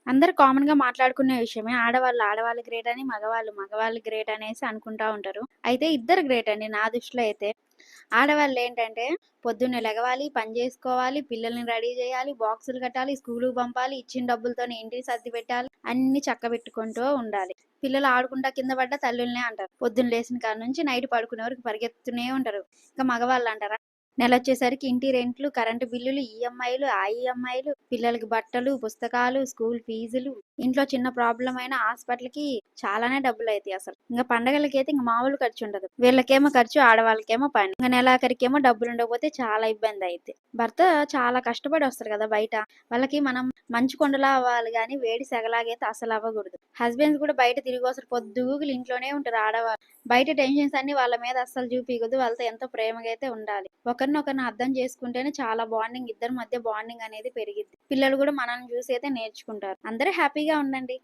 అందరూ కామన్‌గా మాట్లాడుకునే విషయమే. ఆడవాళ్ళు గ్రేట్ అని, మగవాళ్ళు గ్రేట్ అనేసి అనుకుంటా ఉంటారు. అయితే ఇద్దరు గ్రేట్ అండి నా దృష్టిలో అయితే. ఆడవాళ్ళేంటంటే పొద్దున్నే లెగవాలి, పని జేసుకోవాలి, పిల్లల్ని రెడీ జేయాలి, బాక్సులు కట్టాలి, స్కూలుకి పంపాలి, ఇచ్చిన డబ్బులతోని ఇంటిని సర్ది పెట్టాలి, అన్నీ చక్కబెట్టుకుంటూ ఉండాలి. పిల్లలు ఆడుకుంటా కింద పడ్డ తల్లులనే అంటారు. పొద్దున్న లేసిన కాడ నుంచి నైట్ పడుకునే వరకు పరిగెత్తుతూనే ఉంటారు. ఇక మగవాళ్ళంటారా? నెలొచ్చేసరికి ఇంటి రెంట్లు, కరెంటు బిల్లులు, ఈఎంఐలు, ఆ ఈఎంఐలు, పిల్లలకి బట్టలు, పుస్తకాలు, స్కూల్ ఫీజులు, ఇంట్లో చిన్న ప్రాబ్లమ్ అయినా హాస్పిటల్‌కి చాలానే డబ్బులయితాయి అసలు. ఇంక పండగలకైతే ఇంక మామూలు ఖర్చుండదు. వీళ్ళకేమో ఖర్చు, ఆడవాళ్ళకేమో పని. ఇంక నెలాఖరికేమో డబ్బులుండకపోతే చాలా ఇబ్బందయిద్ది. భర్త చాలా కష్టపడి వస్తారు కదా బయట. వాళ్ళకి మనం మంచు కొండలా అవ్వాలి గానీ, వేడి సెగలాగైతే అసలవ్వగూడదు. హస్బెండ్స్ కూడా బయట తిరిగొస్తారు. పొద్దుగూకులు ఇంట్లోనే ఉంటారు ఆడవాళ్ళు. బయట టెన్షన్స్ అన్నీ వాళ్ళ మీద అస్సలు చూపియకూడదు. వాళ్ళతో ఎంతో ప్రేమగా అయితే ఉండాలి. ఒకరినొకరిని అర్థం చేసుకుంటేనే చాలా బాండింగ్ ఇద్దరి మధ్య బాండింగ్ అనేది పెరిగిద్ది. పిల్లలు గూడా మనల్ని చూసి అయితే నేర్చుకుంటారు. అందరూ హ్యాపీగా ఉండండి.